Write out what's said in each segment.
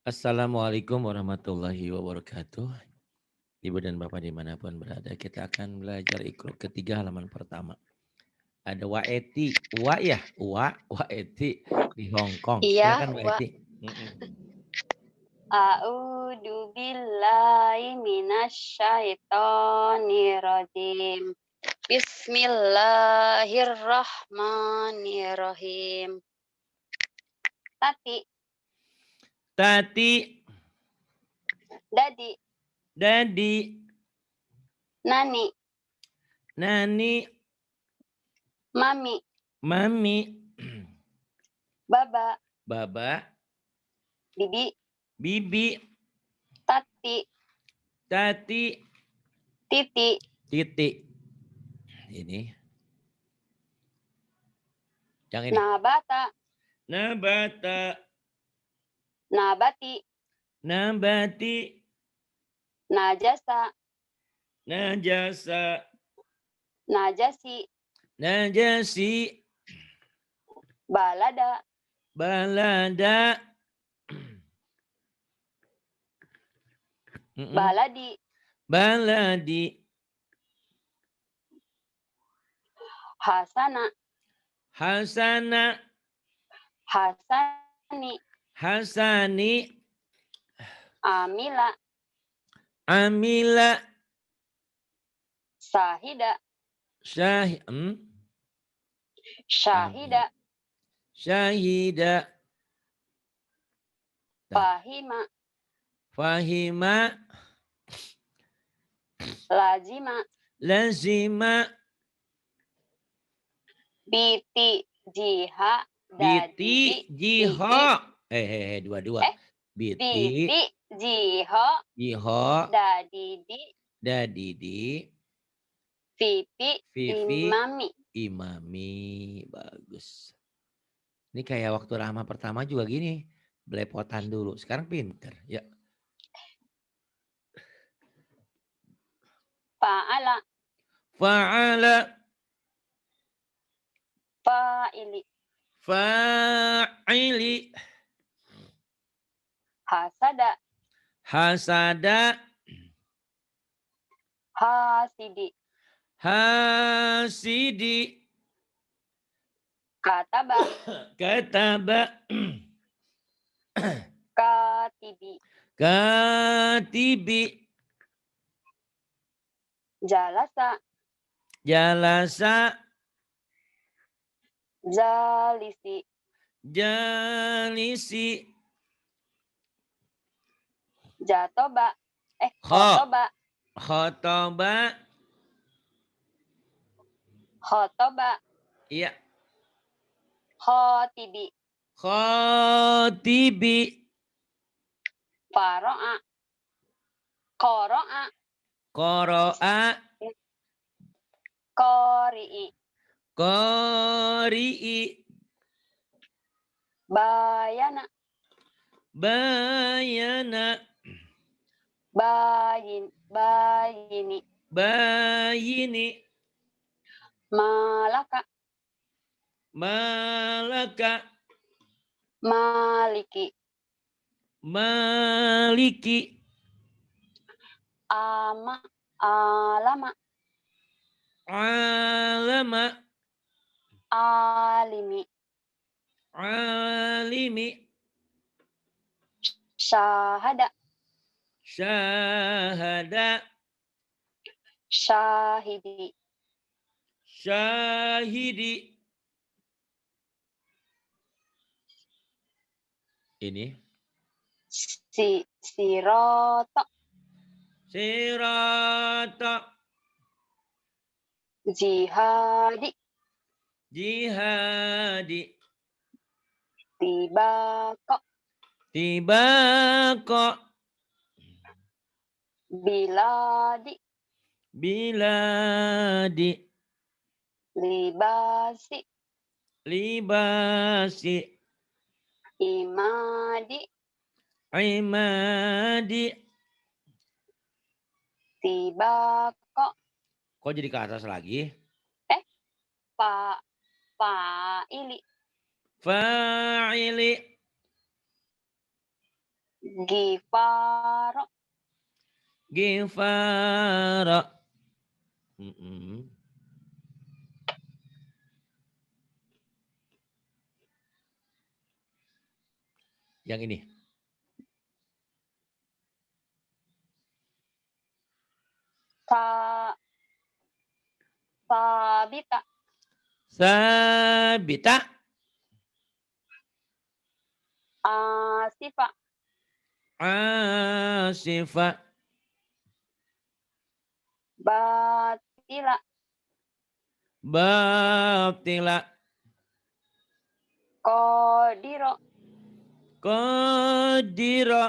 Assalamualaikum warahmatullahi wabarakatuh. Ibu dan Bapak dimanapun berada, kita akan belajar Iqra ketiga halaman pertama. Ada Waeti, Waeti di Hong Kong. Iya, Silakan wa Waeti. Mm-mm. a'udzu billahi minasyaitonir rajim. Bismillahirrahmanirrahim. Tati, Tati, dadi, Dadi, nani, Nani, mami, Mami, baba, Baba, bibi, Bibi, tati, Tati, titi, Titi. Ini, yang ini. nabata, Nabata, nabati, Nabati, najasa, Najasa, najasi, Najasi, balada, Balada, baladi, Baladi, hasana, Hasana, hasani, Hasani, amila, Amila, sahida, Syah, syahida, Syahida, fahima, Fahima, lazima, Lazima, biti, jiha, Biti, dadidi, Jiho, titi, dua-dua. Biti, biti, jiho, Jiho, dadidi, Dadidi, titi, Vivi, imami. Imami, bagus. Ini kayak waktu Rahma pertama juga gini, belepotan dulu. Sekarang pinter, ya. Fa'ala, Fa'ala, fa'ili, fa'ili, hasada, hasada, hasidi, hasidi, kataba, kataba, katibi, katibi, jalasa, jalasa, jalisi, jalisi, jatoba, kho, khotoba, khotoba, khotoba, iya, khotibi, khotibi, faro'a, koro'a, koro'a, kori'i, kori'i, bayana, bayana, bayini, bayini, malaka, malaka, maliki, maliki, alama, alama, alimi, alimi, syahada, syahada, syahidi, syahidi. Ini siroto, sirata, jihadi, jihadi, tibako, tibako, biladi, biladi, libasi, libasi, imadi, imadi. tibako, Kok jadi ke atas lagi? pa, fa'ili, Fa'ili, Gifaro. Gifara. Yang ini. Sabita. Sabita. Asifa. Asifa. Batila. Batila. Kodiro. Kodiro.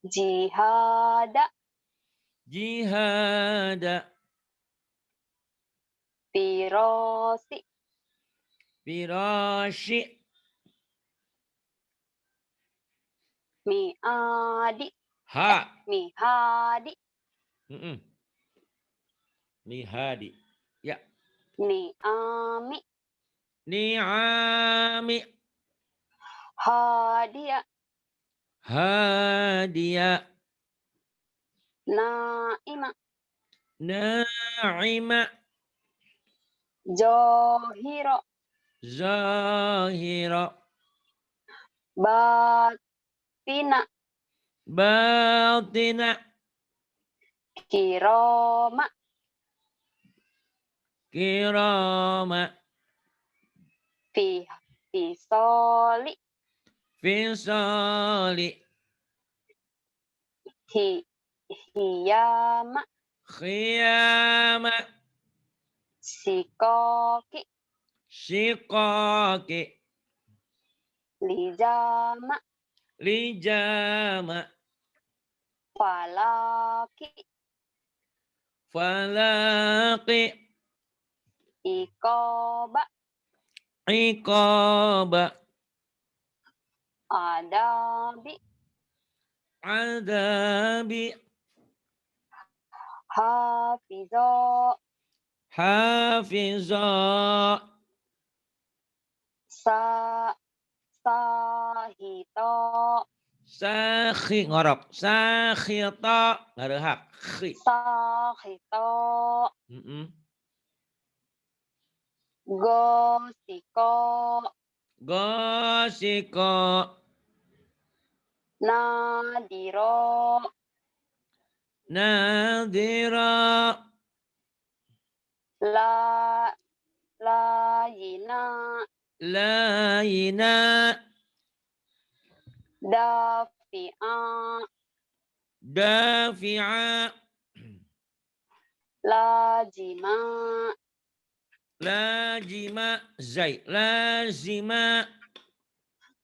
Jihada. Jihada. Pirosi. Piroshi. Miadi. Ha. Mihadi. Mihadi. Ya. Niami. Ni'ami. Hadia. Hadia. Naima. Na'ima. Johiro. Zahira. Batina. Batina. Kiroma. Kirama. Fisoli. Fisali. Hiyama. Khiyama. Sikoki. Shiqaqi. Lijama. Lijama. Falaki. Falaqi. Ikoba. Iqaba. Adabi. Adabi. Hafizo. Hafiza. Sahito. Sakhi ngorok. Sakhita. Nggak ada hak. Khi. Sahito. Gosiko. Gosiko. Nadiro. Nadira. Layina. Layina. Dafi'a. Dafi'a. Lajima. Lajima. Zai. Lazima.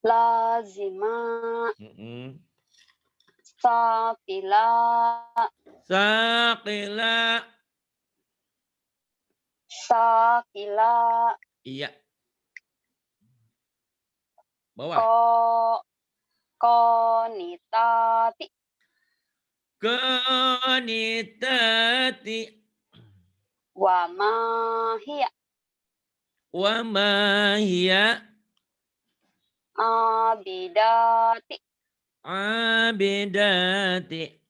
Lazima. Saqila. Saqila. Saqila. Iya. Bawah. Konitati. Konitati. Wa mahia. Wa mahia. Abidati. Abidati.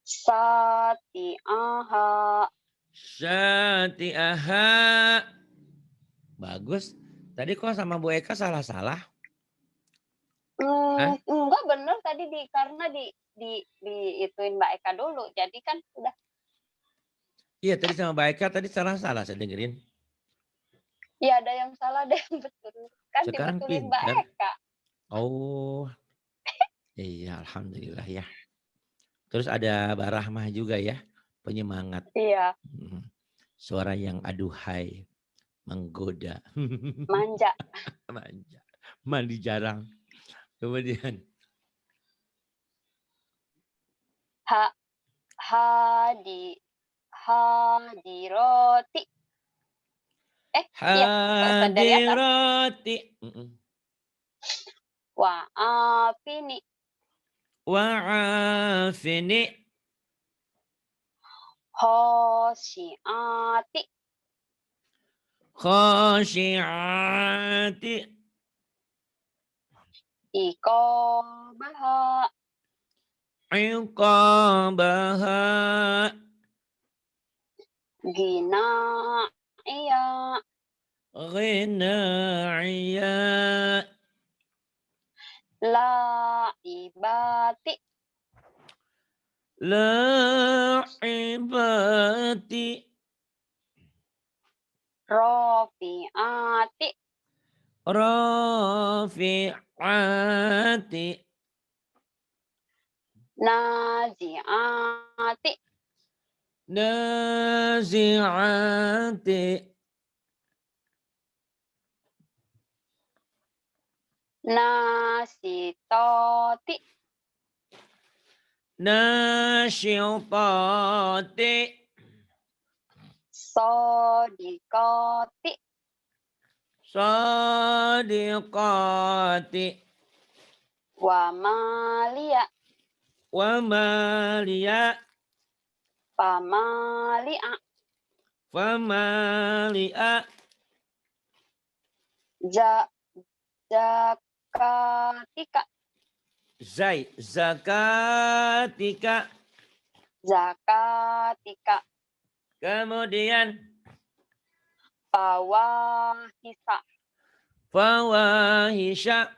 Sati'aha. Syati'aha. Bagus. Tadi kok sama Bu Eka salah-salah? Enggak bener tadi karena di ituin Mbak Eka dulu. Jadi kan udah. Iya tadi sama Mbak Eka tadi salah-salah saya dengerin. Iya ada yang salah ada yang betul. Kan Sekarang dibetulin Mbak pinter. Eka. Oh. Iya alhamdulillah ya. Terus ada Mbak Rahmah juga ya. Penyemangat. Iya. Suara yang aduhai. Menggoda. Manja. Manja. Mandi jarang. Kemudian. Hadiroti. Hadiroti. Wa'afini. Wa'afini. Khosyiati. Khosyiati. iqabaha, iqabaha, ginaiya, ghinaiya, laibati, laibati, rafi'ati, rafi'ati, nazi'ati, nazi'ati, nasitati, nasyitati, sodikati, sadiqati, wa maliya, wa maliya, famali'a, famali'a, zakatika, zakatika, zakatika, kemudian fawahisa, fawahisya,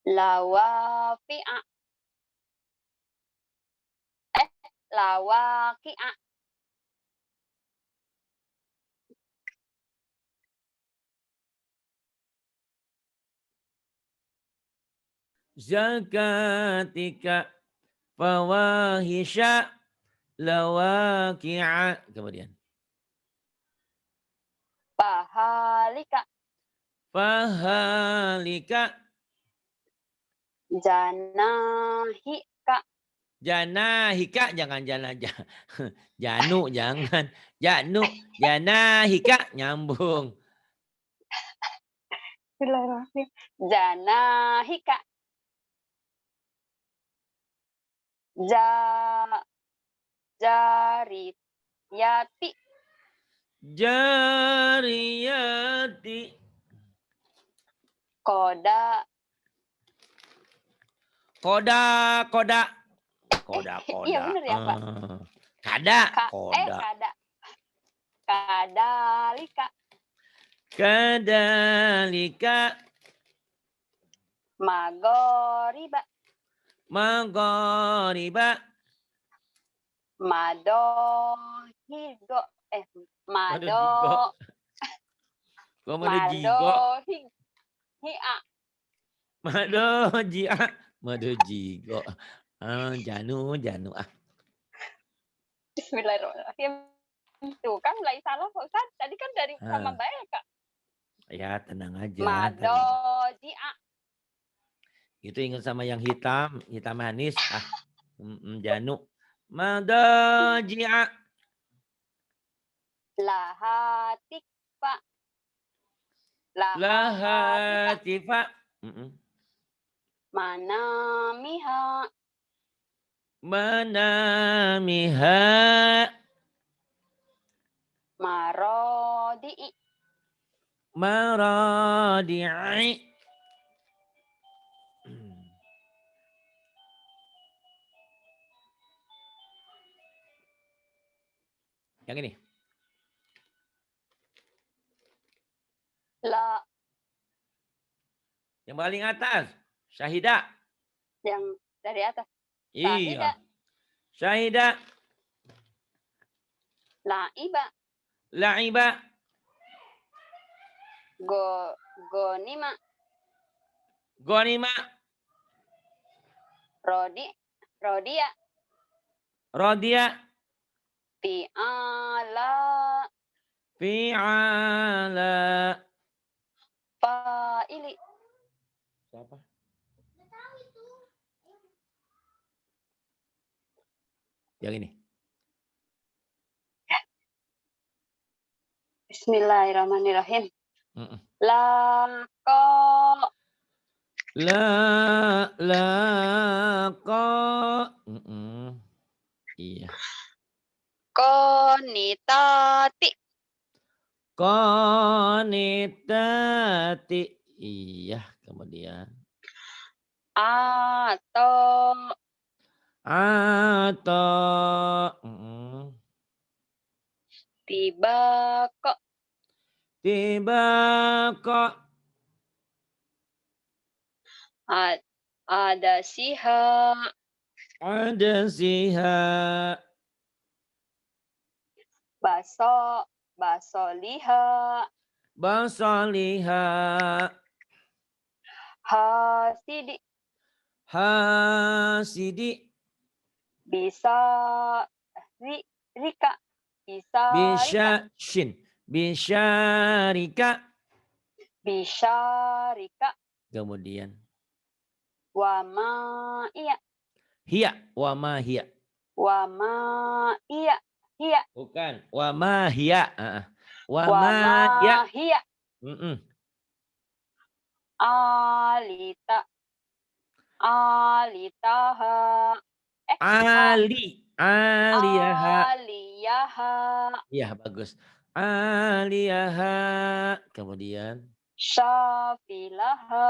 lawafi'a, lawaki'a, zakatika, fawahisya, lawaki'a, kemudian pahalika, fahalika, janahika, janahika, jangan janu, jangan janu, janahika, nyambung, janahika, jariyati, jariyati, koda, koda, koda, iya bener ya Pak, kada, koda, kadalika, kadalika, magoriba, maghariba, madohigo, mado jigo, kok mado jigo, madohi'a, mado jia, mado jigo, janu, ah. Bismillahirrahmanirrahim. Tuh kan mulai salah Pak Ustaz. Tadi kan dari sama Mbak Eka. Ya tenang aja. Madoji'a. Itu ingat sama yang hitam manis. Janu. Madoji'a. Lahatikfa. Lahatifa. Manamiha. Manamiha. Marodi'i. Maradi'i. Yang ini. La. Yang paling atas. Syahidah. Yang dari atas. Iya. Syahidah. La'iba. La'iba. Gonima. Gonima. Rodia. Rodia. Fi'ala. Fi'ala. Fa'ili. Siapa? Yang ini. Bismillahirrahmanirrahim. Lako. Lako. Iya. Konitati. Konitati. Iya. kemudian atau tiba kok tiba kok ada siha ada siha baso liha basoliha hasidi hasidi bisa rika bisa rika bisyarika bisa rika kemudian wama iya hiya wa ma hiya wama iya hiya bukan wa ma hiya wa ma wama hiya hiya alita alitaha aliyaha aliyaha iya bagus aliyaha kemudian syafilaha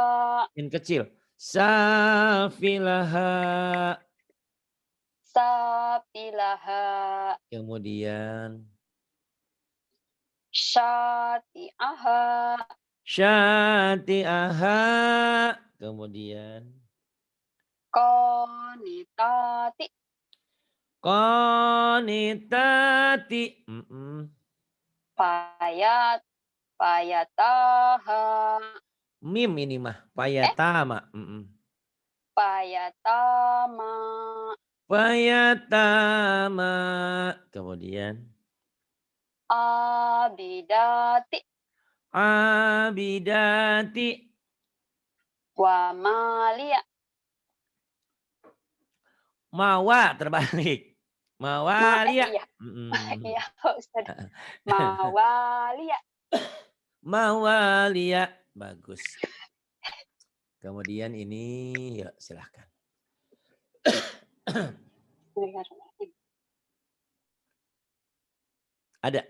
in kecil safilaha safilaha kemudian syati'aha syati'aha kemudian konitati qanitati payataha mim ini mah payatama payatama payatama kemudian abidati abidati wamalia mawa terbalik mawalia iya iya Ustaz mawalia mawalia bagus kemudian ini ya silahkan ada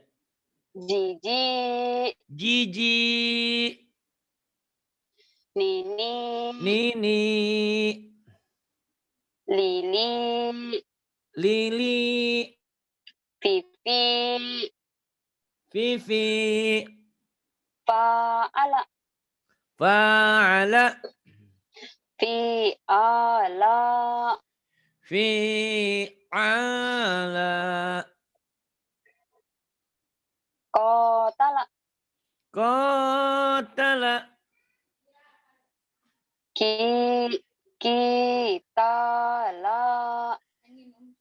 Jiji Nini Lili Fifi Fa'ala Fi'ala Qatala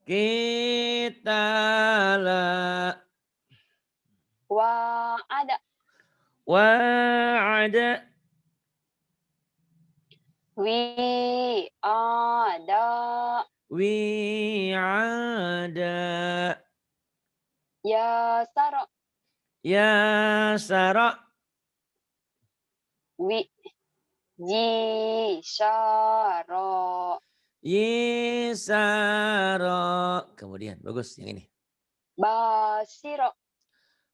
Kitala Wa'ada Wi'ada Yasara Yisara kemudian bagus yang ini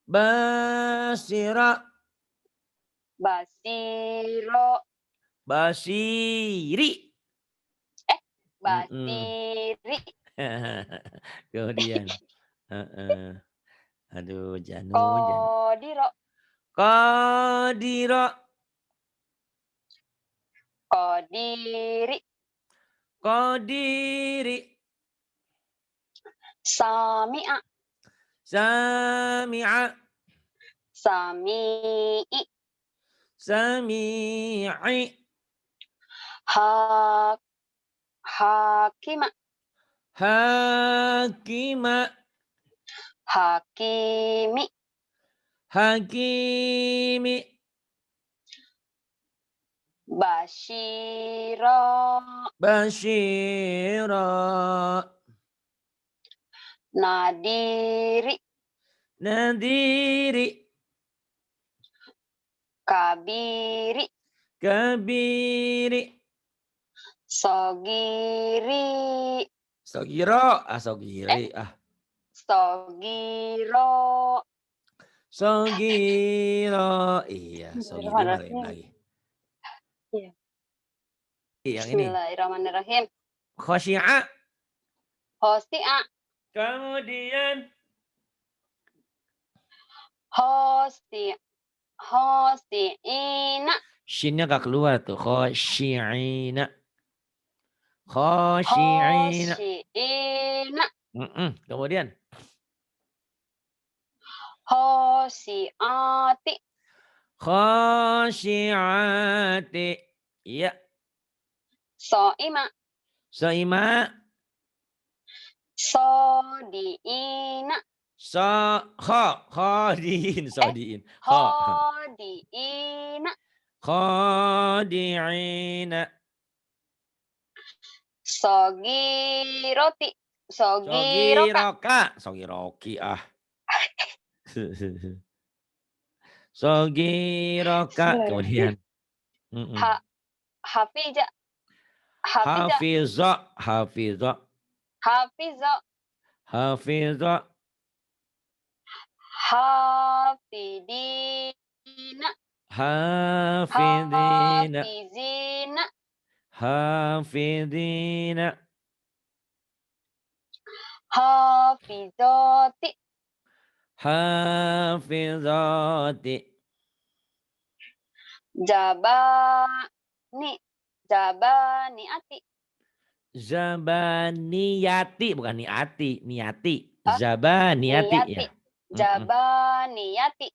Basiro Basiri Basiri kemudian aduh Qadiro Qadiri Sami'a Sami'i Hakima Hakimi Bashira Nadiri Kabiri Sogiro Sogiro iya Sogiro lain lagi Iya. Yang ini. Bismillahirrahmanirrahim. Khosyi'a. Khosi'a. Kemudian. Khosi'ina. Shinnya gak keluar tuh. Khosyi'ina. Khosyi'ina. Khosi'ina. Kemudian. Khosi'ati. Khosyi'ati. Iya. So'ima. So'ima. Sodi'ina. Khodiin. Sodiin. Khodi'ina. Khodi'ina. Sogiroti. Sogiroka. Sogiroki ah. Sogiroka. Kemudian. Hafiza. Hafiza. Hafiza. Hafiza. Hafidina. Hafidina. Hafizina. Hafidina. Hafizati. Hafizati. Zabaniati. Zabaniyati. Bukan niati. Niati. Zabaniyati. Ya. Zabaniyati.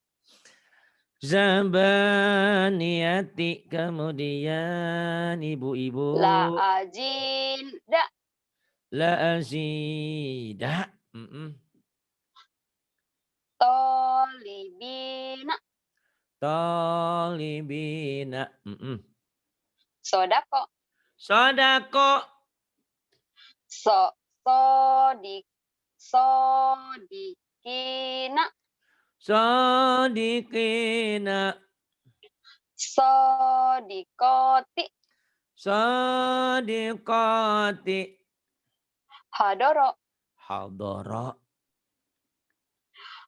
Zabaniyati. Kemudian ibu-ibu. La azinda. La azida. Tolibina. Talibina. Sodako. Sodako. Sodikina. Sodikina. Sodikoti. Sodikoti. Hadoro. Hadoro.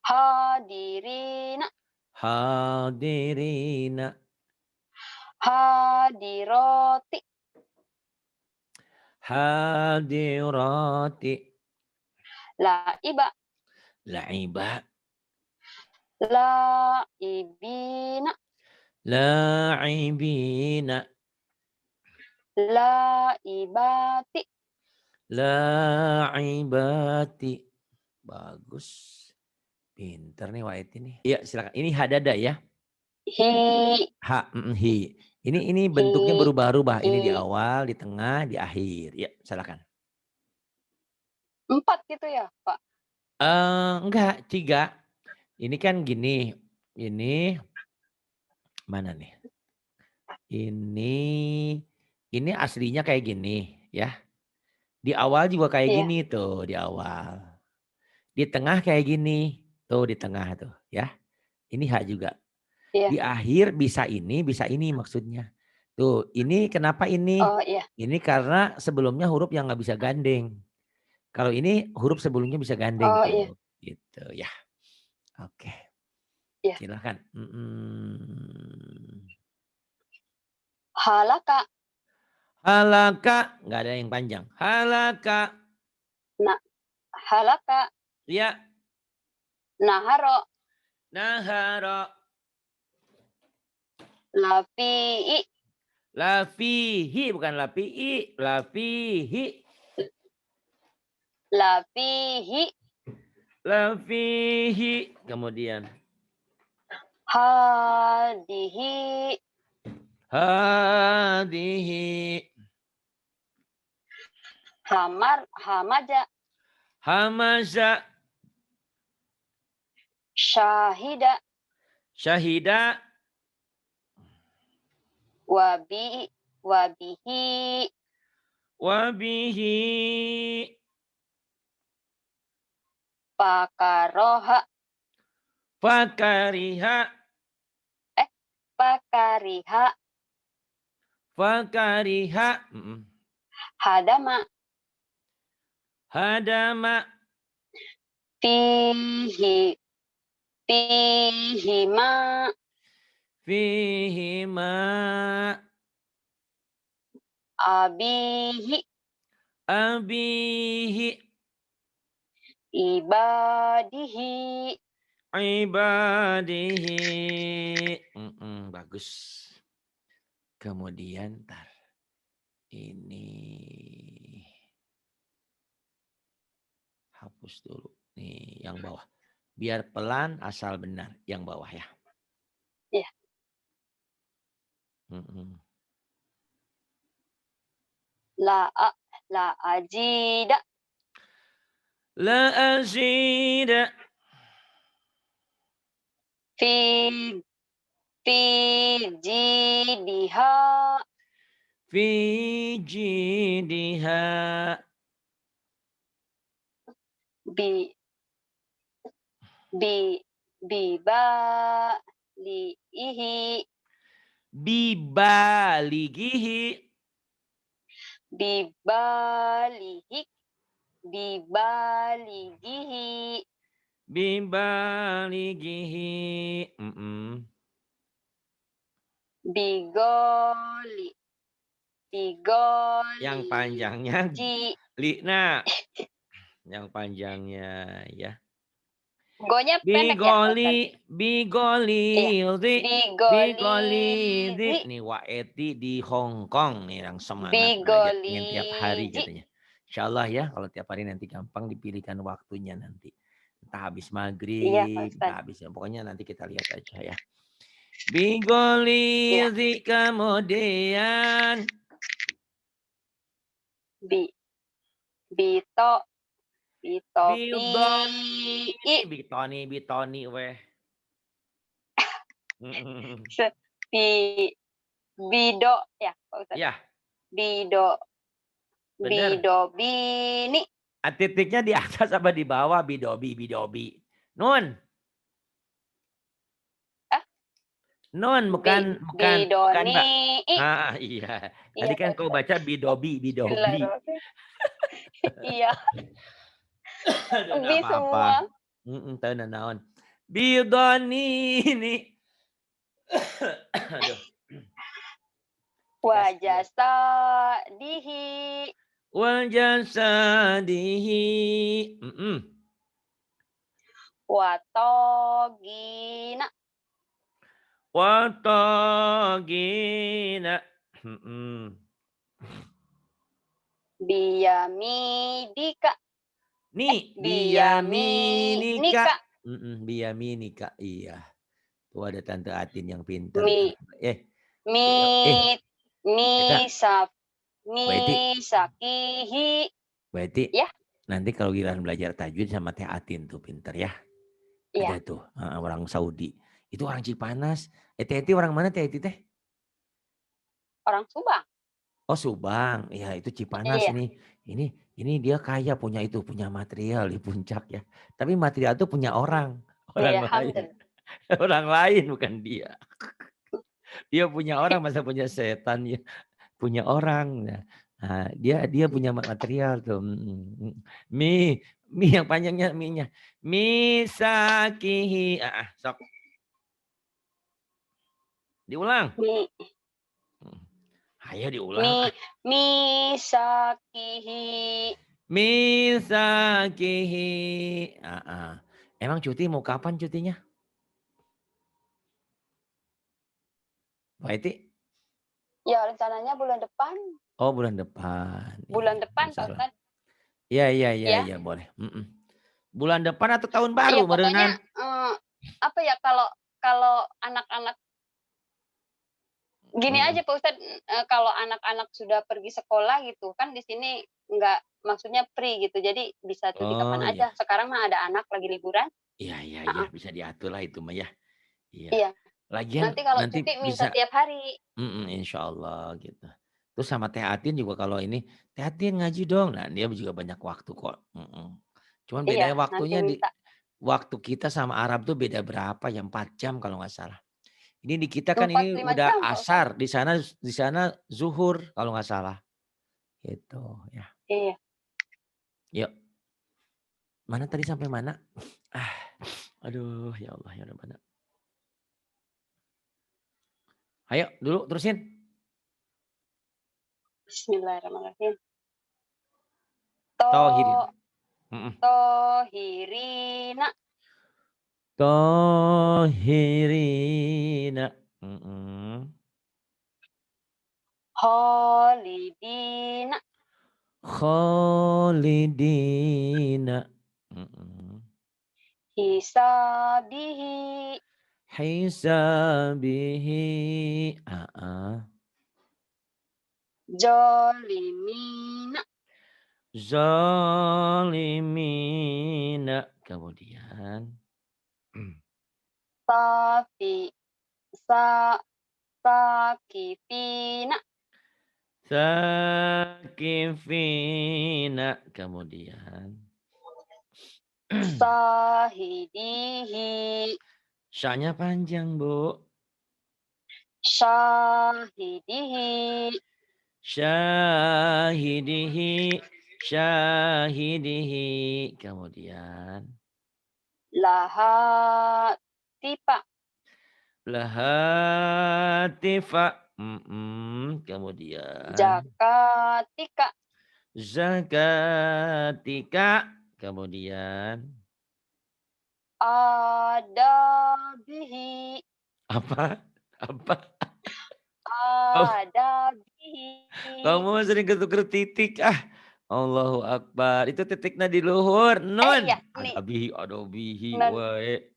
Hadirina. Hadirina. Hadiroti. Hadirati. Laiba. Laiba. Laibina. Laibina. Laibati. Laibati. Bagus. Pinter nih Wahid ini. Iya silakan. Ini hadada ya. Hi. Hi. Ini bentuknya berubah-ubah. Ini di awal, di tengah, di akhir. Ya silakan. 4 gitu ya Pak? Enggak, 3. Ini kan gini. Ini mana nih? Ini aslinya kayak gini ya. Di awal juga kayak gini tuh di awal. Di tengah kayak gini. Tuh di tengah tuh ya. Ini hak juga. Di akhir bisa ini maksudnya. Tuh ini kenapa ini? Oh iya. Ini karena sebelumnya huruf yang nggak bisa gandeng. Kalau ini huruf sebelumnya bisa gandeng Oh tuh. iya. Gitu ya. Oke. Iya. Silakan. Halaka. Halaka. Nggak ada yang panjang. Halaka. Nah, halaka. Ya. Naharo. Naharo. Lafi'i. Lafihi bukan lafi'i. Lafihi. Lafihi. Lafihi. Kemudian. Hadihi. Hadihi. Hamaja. Hamaza. Syahida. Syahida. Wabihi. Wabihi. Pakaroha. Fakariha. Pakariha. Fakariha. Hadama. Hadama. Fihima. Fihima. Abihi. Abihi. Ibadihi. Ibadihi. Bagus. Kemudian ini hapus dulu. Nih yang bawah. Biar pelan asal benar yang bawah ya. Iya. La ajida. La azida. Fi jidiha. Fi jidiha. Bibalihi. Bibaligihi. Bibalihi. Bibaligihi. Bibaligihi. Bigoli. Yang panjangnya Lina. Yang panjangnya ya. Gonya pendek ya, Pak Ustaz? Bigoli. Iya. Bigolizi. Nih Waeti di Hong Kong nih yang semangat belajar pengen tiap hari Bigolizi. katanya. Insya Allah ya kalau tiap hari nanti gampang dipilihkan waktunya nanti. Entah habis Iya, Pak maghrib, Ustaz. entah habis pokoknya nanti kita lihat aja ya. Iya. Bigolizi kemudian Bitoni weh. Bido ya, Pak Ustaz. Ya. Bener. Bidobini. Titiknya di atas apa di bawah? Bidobi. Nun. Nun bukan Mbak. Iya. Tadi kan kau baca bidobi. Iya. Bi semua. Tahu naon. Bidoni ini. Aduh. Wajasadihi. Watogina. Biyamidika. Biyaminika. Biyaminika. Iya. Tuh ada Tante Atin yang pintar. Misakihi. Berarti ya. Nanti kalau giliran belajar tajwid sama Teh Atin tuh pinter ya. Iya. Ada tuh orang Saudi. Itu orang Cipanas. Teh orang mana Teh teh? Orang Subang. Oh Subang. Ya itu Cipanas Iya. Ini dia kaya punya material di puncak ya. Tapi material itu punya orang lain. Orang lain bukan dia. Dia punya orang masa punya setan ya. Punya orang. Nah, dia punya material tuh. Mi yang panjangnya mi-nya. Misakihi. Sok. Diulang. Ayo diulang. Misakihi. Emang cuti mau kapan cutinya? Pak Iti? Ya rencananya bulan depan. Oh bulan depan. Bulan depan Pak Ustaz. Iya boleh. Bulan depan atau tahun baru? Iya pokoknya apa ya kalau anak-anak gini aja Pak Ustaz, kalau anak-anak sudah pergi sekolah gitu kan di sini enggak maksudnya free gitu. Jadi bisa cuti kapan aja. Sekarang mah ada anak lagi liburan. Iya bisa diatur lah itu mah ya. Iya. Lagian nanti kalau cuti minta bisa, tiap hari. Insya Allah gitu. Terus sama Teh Atin juga kalau ini Teh Atin ngaji dong. Nah dia juga banyak waktu kok. Cuman bedanya waktunya waktu kita sama Arab tuh beda berapa ya 4 jam kalau nggak salah. Ini di kita kan ini udah jam, asar, di sana zuhur kalau nggak salah. Gitu ya. Iya. Yuk. Mana tadi sampai mana? Aduh ya Allah ya Rabbana. Ayo dulu terusin. Bismillahirrahmanirrahim. To Tohirin. Mm-mm. tohirina. Tohirina. Mm-mm. Khalidina. Khalidina. Mm-mm. Hisabihi. Hisabihi. Jolimina. Zalimina. Kemudian. Safi. Sa sakifina. Sakifina. Kemudian. Sahidihi. Sya-nya panjang, Bu. Syahidihi. Syahidihi. Syahidihi. Kemudian. Laha tipa. Lahatifa. Kemudian. Jakatika. Zakatika. Kemudian. Adabihi. Apa? Apa? Kamu, Adabihi. kamu sering ketuker titik. Allahu Akbar. Itu titiknya di luhur. Nun. Iya, nih. Ada bihi. Non. Wae.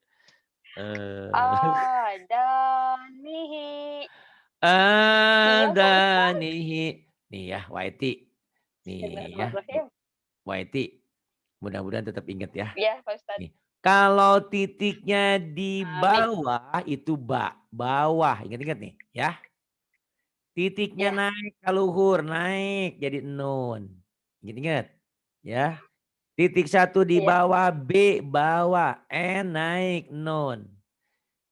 Adanihi. Iya, Pak Ustaz. Adanihi. Nih ya, Waiti. Nih ya, Bismillahirrahmanirrahim. Waiti. Mudah-mudahan tetap ingat ya. Iya, Pak Ustaz. Nih. Kalau titiknya di Amin. bawah itu bawah. Ingat-ingat nih ya. Titiknya Ya, naik ke luhur, naik jadi nun. Ingat-ingat ya. Titik satu di iya. bawah, B bawah, N naik nun.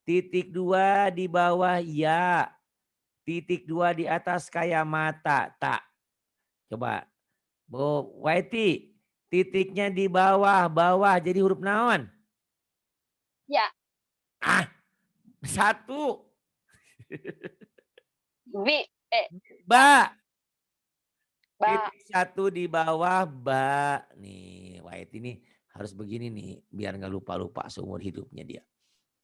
Titik dua di bawah, ya. Titik dua di atas kayak mata, tak. Coba, Bu Waiti, titiknya di bawah, jadi huruf naon? Ya, Satu. bi, ba, Ba. ba. Titik satu di bawah, ba. Nih, Waiti nih harus begini nih, biar nggak lupa-lupa seumur hidupnya dia.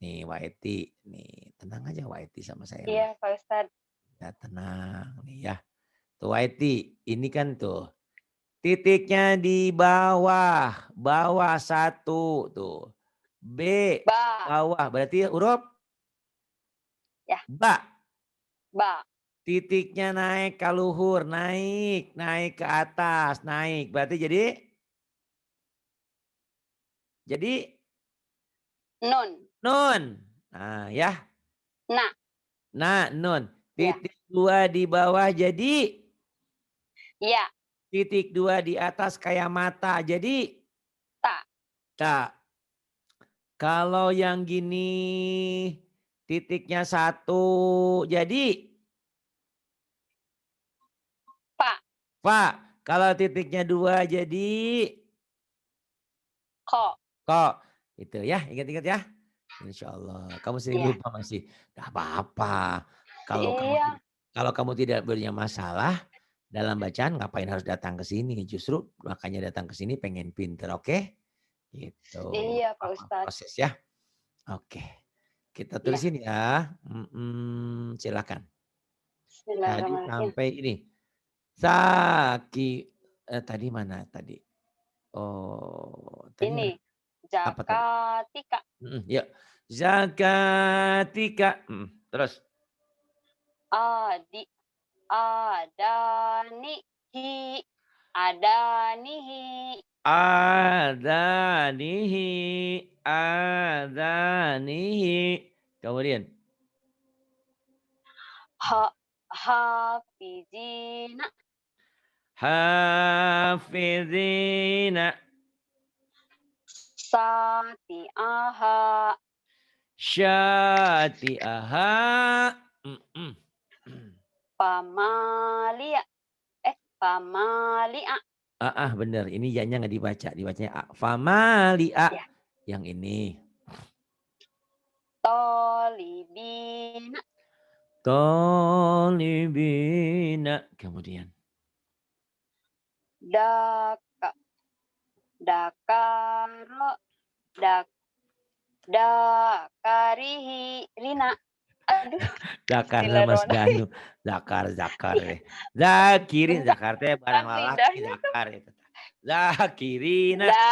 Nih, Waiti, nih tenang aja Waiti sama saya mah. Iya, Pak Ustaz. Ya, tenang nih ya. Tuh Waiti, ini kan tuh titiknya di bawah satu tuh. B Ba, bawah berarti huruf ya, ba. ba. Titiknya naik ke luhur, naik ke atas, naik. Berarti jadi Nun. nun. Nah, ya. Na, Nah, nun. ya, Titik dua di bawah jadi ya, titik dua di atas kayak mata. Jadi ta, tak. Kalau yang gini titiknya satu jadi pa, Pak. Kalau titiknya dua jadi ko. kok. Itu ya, ingat-ingat ya. Insya Allah. Kamu sering Iya. lupa masih. Gak apa-apa. Kalau kamu Iya, kalau kamu tidak punya masalah dalam bacaan, ngapain harus datang ke sini? Justru makanya datang ke sini pengen pinter, oke? Gitu. iya, Pak Apa Ustaz. proses ya? Oke. Kita Iya. tulisin ya. Silakan. Tadi Bismillahirrahmanirrahim. sampai ini. Tadi mana tadi? Oh, tadi Ini, mana? Apa tadi? Jakatika. Yuk. Zakatika. Terus. Adi, adanihi. Adanihi. Adanihi. Adanihi. Kemudian. Hafizina. Hafizina. Sati'aha. Syati'aha. Pamalia. Pamalia. Bener. Ini ya-nya nggak dibaca. Dibacanya a. Famali'a. Ya. Yang ini. Tolibina. Tolibina. Kemudian. Daka, dakaro, dak, dakarihi, Rina. Aduh, Zakarnya Mas bismillahirrahmanirrahim. Danu. Zakar deh. Zakirin, Bentar, Zakar teh barang bentar lalaki lidahnya tuh. zakar itu. Zakirina Da,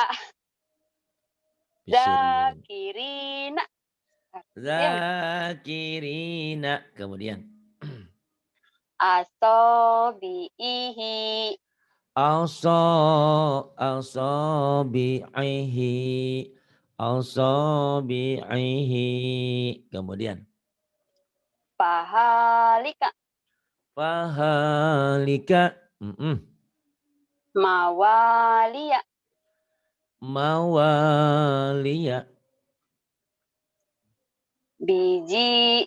Pisiriun. dakirina. Diam. Zakirina. Kemudian. Asobihi. Asabi'ihi. Asabi'ihi. Kemudian. Pahalika. Fahalika. Mawalia. Mawalia. Biji.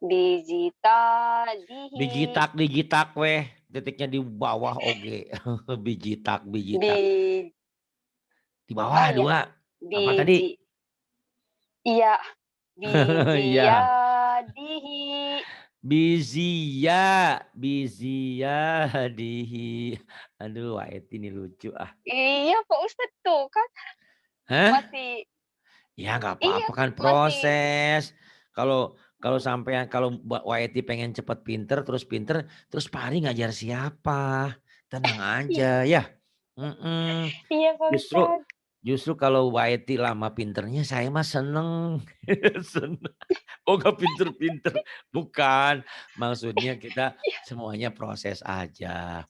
Biji tadihi. Digitak weh. Titiknya di bawah oge. Bijitak. Bi, Di oh bawah ya, 2. Apa tadi? biji. Iya, biji Iya. yadihi. Bizia dihi. Aduh, Wahid ini lucu ah. Iya, Pak Ustadz tuh kan Hah? masih, Ya nggak iya, apa-apa kan masih, proses. Kalau kalau sampai kalau Mbak Waiti pengen cepet pinter terus Pari ngajar siapa? Tenang aja ya. Mm-mm. iya Pak Justru Ustadz. justru kalau Waiti lama pinternya saya mah seneng. Seneng. Oh nggak pinter-pinter. Bukan. Maksudnya kita semuanya proses aja.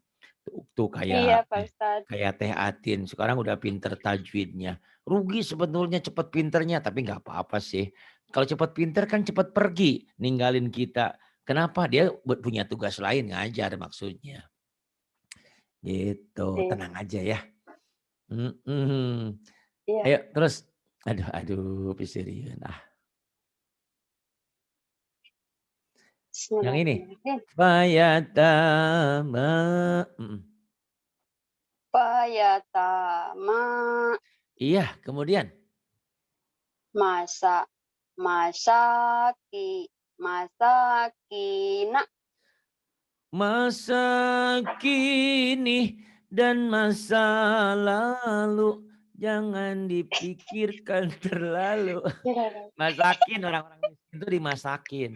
Tuh Iya kayak Pak Ustadz. kayak Teh Atin sekarang udah pinter tajwidnya. Rugi sebetulnya cepet pinternya tapi nggak apa-apa sih. Kalau cepet pinter kan cepet pergi ninggalin kita. Kenapa? Dia punya tugas lain ngajar maksudnya. Gitu. Iya, Tenang aja ya. Mm-mm. iya. Ayo terus. Aduh Pisiriun. Yang ini. Bismillahirrahmanirrahim. Fayatama. Payatama. Iya kemudian. Masa, masakina. Masa kini dan masa lalu jangan dipikirkan terlalu. Masakin orang-orang miskin tuh dimasakin.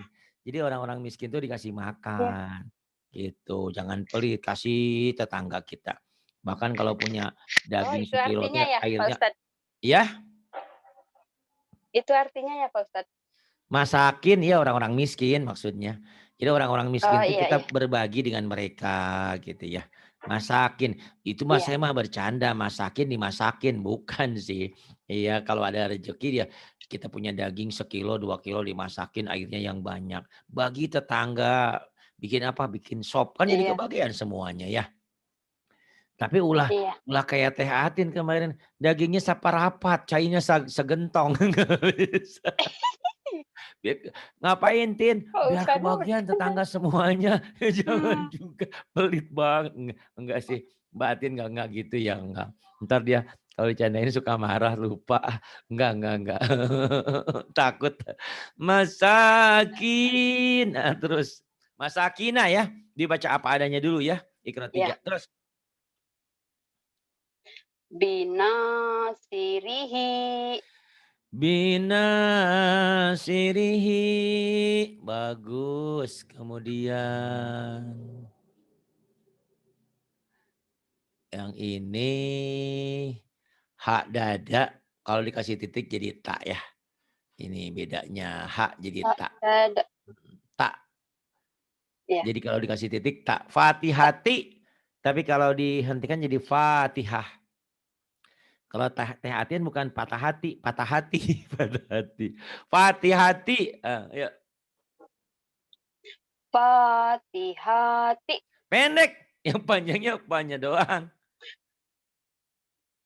Jadi orang-orang miskin tuh dikasih Ya. makan. Gitu. Jangan pelit, kasih tetangga kita. Bahkan kalau punya Oh, daging itu sekilo artinya tuh ya Pak akhirnya Ustadz. ya Itu artinya ya Pak Ustadz. masakin ya orang-orang miskin maksudnya. Jadi orang-orang Oh miskin tuh iya, kita iya. berbagi dengan mereka gitu ya. Masakin. Itu mah Iya, saya mah bercanda, masakin dimasakin bukan sih. Iya kalau ada rezeki dia kita punya daging sekilo 2 kilo dimasakin airnya yang banyak. Bagi tetangga bikin apa? Bikin sop kan jadi iya, kebagian semuanya ya. Tapi ulah iya. ulah kayak Teh Atin kemarin dagingnya saparapat, cainya segentong. Nggak bisa. Ngapain Tin? Pak Biar Ustadz kebagian tetangga semuanya. Jangan hmm, juga pelit banget. Enggak sih. Mbak Tin enggak gitu ya. Enggak. Ntar dia kalau dicandain suka marah lupa. Enggak. Takut. Masakin. Nah, terus. Masakina ya. Dibaca apa adanya dulu ya. Ikrar 3. ya. Terus. Binasirihi. Binasirihi. Bagus. Kemudian. Yang ini hak dada kalau dikasih titik jadi tak ya. Ini bedanya hak jadi tak. Ada. Tak. Ya. Jadi kalau dikasih titik tak. Fatihati. Tapi kalau dihentikan jadi fatihah. Kalau teh hatin bukan patah hati. Patah hati. Patah hati. Fatihati. Ya. Fatihati. Pendek. Yang panjangnya panjang doang.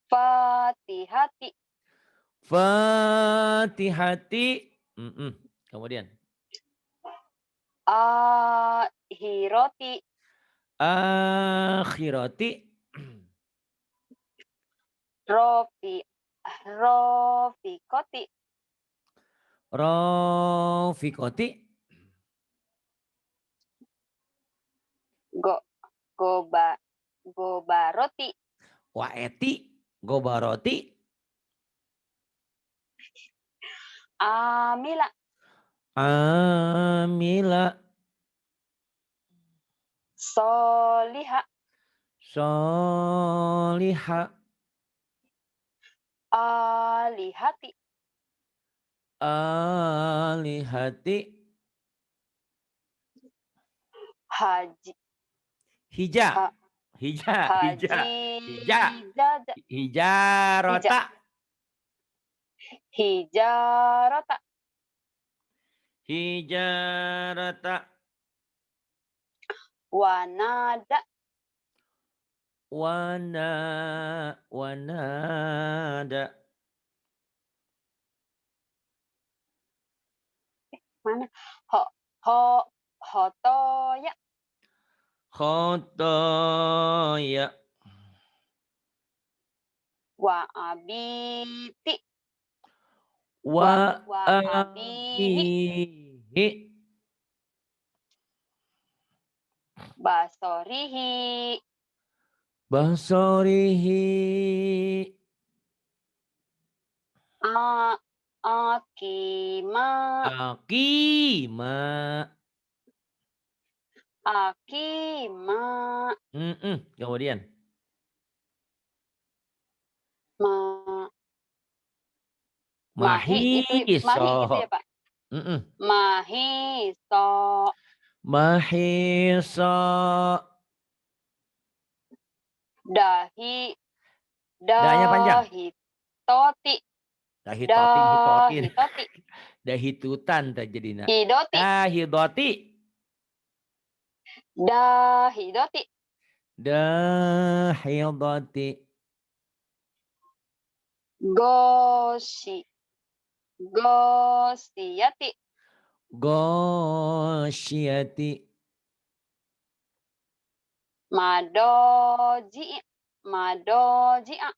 Fatihati. Fatihati. Kemudian. Ahiroti. Akhirati. Rofikoti. Rofikoti. Go, goba. Gobaroti. Waeti. Gobaroti. Amila. Amila. Soliha. Soliha. Alihati. Alihati. Haji. Hija. Ha, Hija. Hija. Hija. jaja. Hijarota. Hijarota. Hijarata. Wanada. Wanada. Mana? Hotoya. Khotoya. Wa'abiti. Wa'abihi. Wa'abihi. Basorihi. Basorihi. Akima. Akima. Akima. Kemudian. Mahi itu ya Pak. Mahiso. Mahiso. Dahi. Dahnya panjang. Dahitoti. Dahitoti. Dahitoti. Dahitutan terjadi. Hidoti. Dahidoti. Dahidoti. Dahidoti. Gosi. Gosiyati. Gosyati. Madoji. Madoji'a.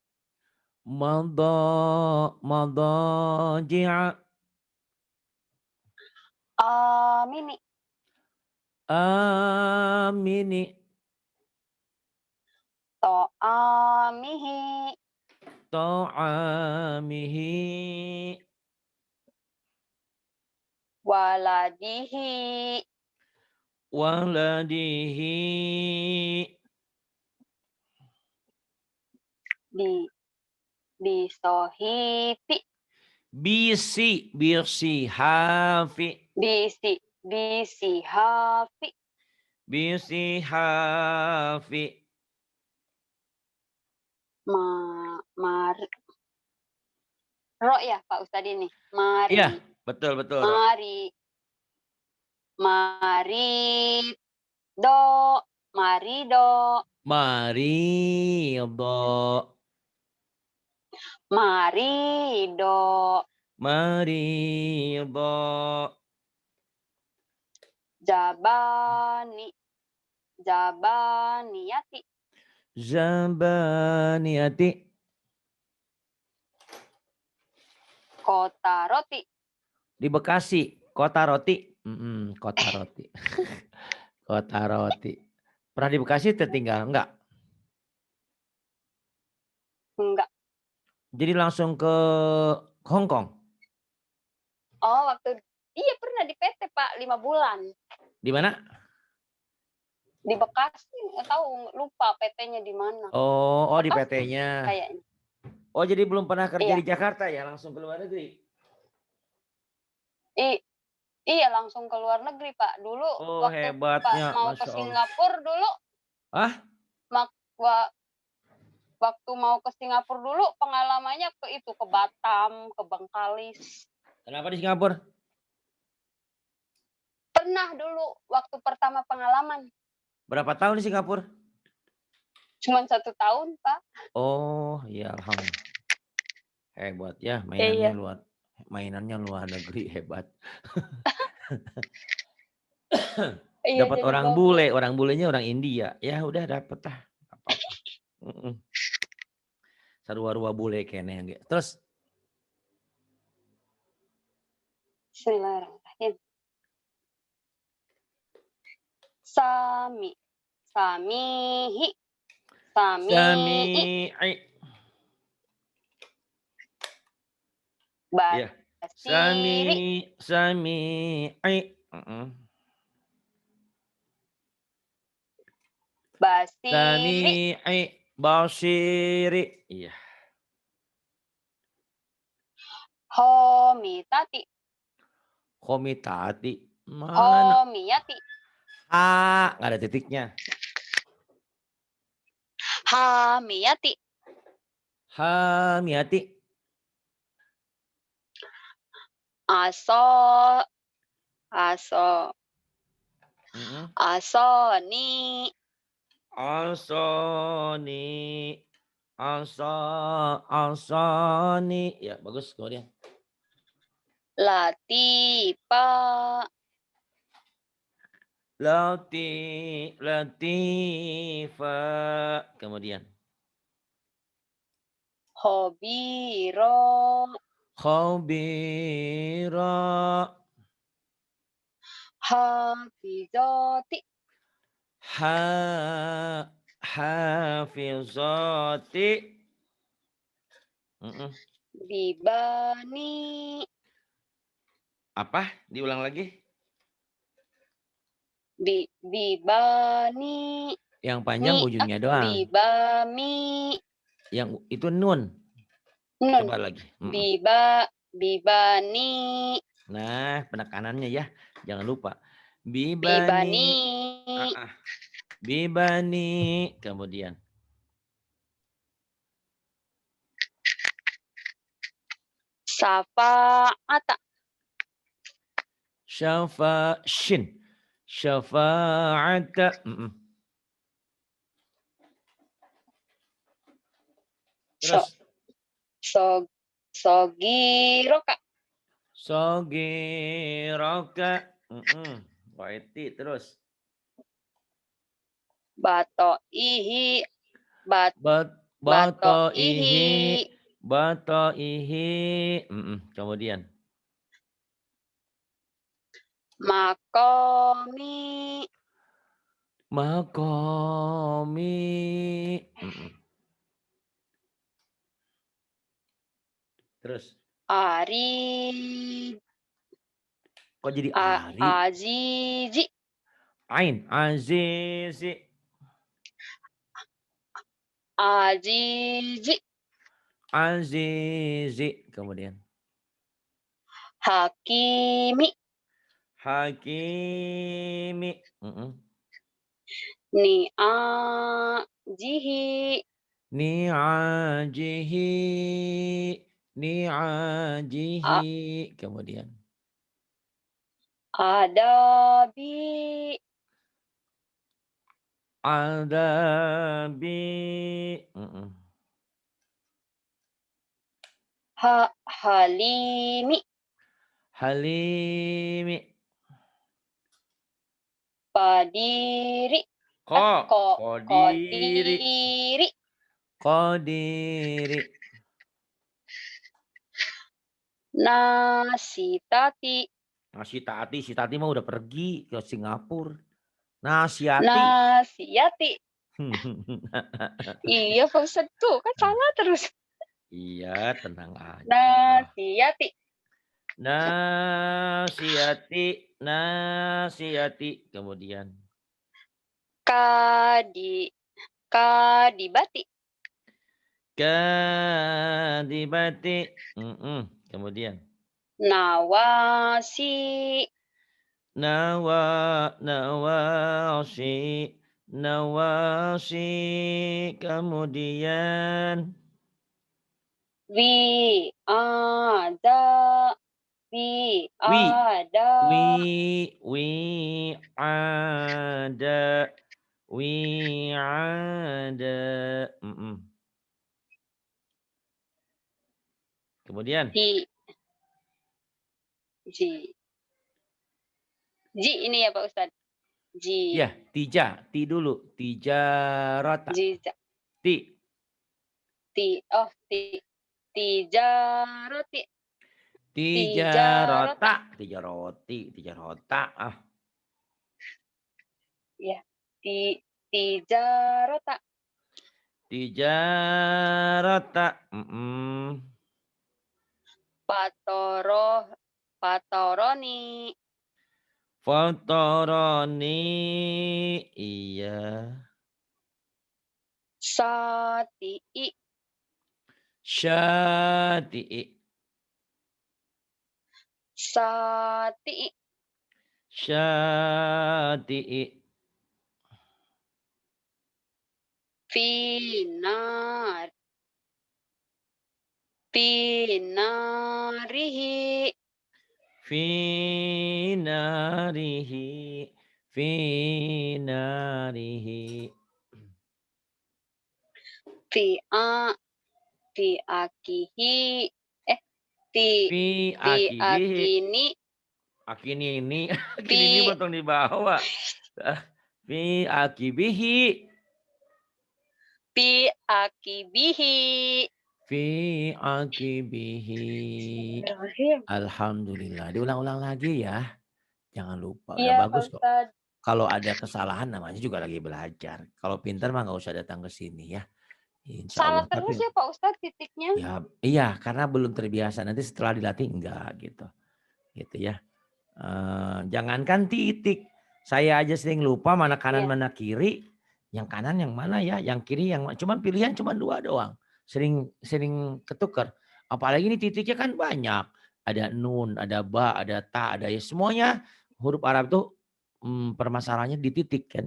Madaji'a. Amini. Amini. To'amihi. Ta'amihi. Waladihi. Waladihi. Bisohifi. Bisihafi. Bisihafi. Bisihafi. Ro ya Pak Ustadz ini. Mari. Iya, betul. Mari. Marido. Marido. Marido. Marido. Marido. Jabani. Jabaniyati. Zabaniyati. Kota roti. Di Bekasi, kota roti. Kota roti. Kota roti. Pernah di Bekasi tertinggal? Enggak. Jadi langsung ke Hong Kong? Oh, iya pernah di PT Pak 5 bulan. Di mana? Di Bekasi, nggak tahu, lupa PT-nya di mana. Oh di PT-nya. Kayaknya. Oh jadi belum pernah kerja Iya. di Jakarta ya, langsung ke luar negeri? Iya langsung ke luar negeri Pak. Dulu waktu hebatnya, Pak mau ke Singapura dulu. Waktu mau ke Singapura dulu pengalamannya ke Batam, ke Bengkalis. Kenapa di Singapura? Pernah dulu waktu pertama pengalaman. Berapa tahun di Singapura? Cuman 1 tahun Pak. Oh ya alhamdulillah. Hebat ya, mainannya luar negeri, hebat. Dapat orang bulenya orang India. Ya udah dapet lah. Apa-apa. Sarua-rua bule kene. Terus Bismillahirrahmanirrahim. Samihi. Sami'i. Ya. Basiri. Sami'i. Basiri. Sami'i. Basiri. Iya. Homitati. Komitati. Mana? Homiyati. Nggak ada titiknya. Hamiyati. Hamiyati. Aso. Asoni. Asoni. Asoni. Ya, bagus kemudian. Latifa. Latifa. Kemudian. Hobiro. Khabira. Hafizati. Hafizati. Bibani. Apa? Diulang lagi. Bibani. Yang panjang ujungnya doang. Bibami. Yang itu nun. Nun. Coba lagi. Bibani. Nah, penekanannya ya. Jangan lupa. Bibani. Bibani. Kemudian. Syafa'ata. Shin. Syafa'ata. Terus. Sogiroka. Sogiroka. Waiti terus. Bato'ihi. Bato'ihi. Bato'ihi. Kemudian. Makomi. Makomi. Terus. Ari. Kok jadi Ari? Azizi. Ain. Azizi. Azizi. Azizi. Kemudian. Hakimi. Hakimi. Ni'ajihi. Ni'ajihi. Ni'ajihi. Kemudian. Adabi. Adabi. Halimi. Halimi. Padiri. Kodiri. Kodiri. Kodiri. Nasitati. Nasitati. Sitati mah udah pergi ke Singapura. Nasiati. Nasiati. Iya Pak Ustadz tuh kan salah terus. Iya, tenang aja. Nasiati. Nasiati. Nasiati. Kemudian. Kadibati. Kadibati. Kemudian. Nawasi. Nawasi. Nawasi. Kemudian. Ada. Ada. Ada. Ada. Kemudian. Ji ini ya Pak Ustadz. Ji. Ya, tija. Ti dulu. Tijarota. Ti. Tijaroti. Tijarota. Tijarota. Ya. Tijarota. Tijarata. Patoroh patoroni. Fataroni. Iya. Sati'i. Syati'i. Sati'i. Syati'i. Finar. Finarihi. Finarihi. Finarihi. Fi'a. Fi'akihi. Fi Fi akibihi. fi'akini. Akini ini. Akini ini Fi potong di bawah. Fi akibihi. fi'akibihi. Fi akibihi. Bismillahirrahmanirrahim. Alhamdulillah. Diulang-ulang lagi ya. Jangan lupa. Udah Iya, Pak bagus kok. Ustadz. Kalau ada kesalahan namanya juga lagi belajar. Kalau pintar mah nggak usah datang ke sini ya. Insya Salah Allah. terus Tapi ya Pak Ustadz titiknya? ya iya karena belum terbiasa. Nanti setelah dilatih enggak gitu. Gitu ya. Jangankan titik. Saya aja sering lupa mana kanan Iya. mana kiri. Yang kanan yang mana ya, yang kiri yang cuman pilihan cuma 2 doang. Sering ketukar. Apalagi ini titiknya kan banyak. Ada nun, ada ba, ada ta, ada ya. Semuanya huruf Arab tuh permasalahannya di titik kan.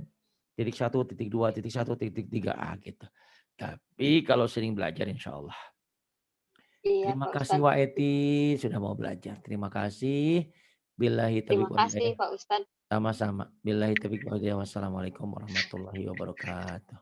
Titik 1, titik 2, titik 1, titik 3 gitu. Tapi kalau sering belajar insya Allah. Iya Terima Pak kasih Ustadz. Wak Eti sudah mau belajar. Terima kasih. Billahi Terima taufiq wal kasih hidayah. Pak Ustadz. Sama-sama. Billahi taufiq wal hidayah. Wassalamualaikum warahmatullahi wabarakatuh.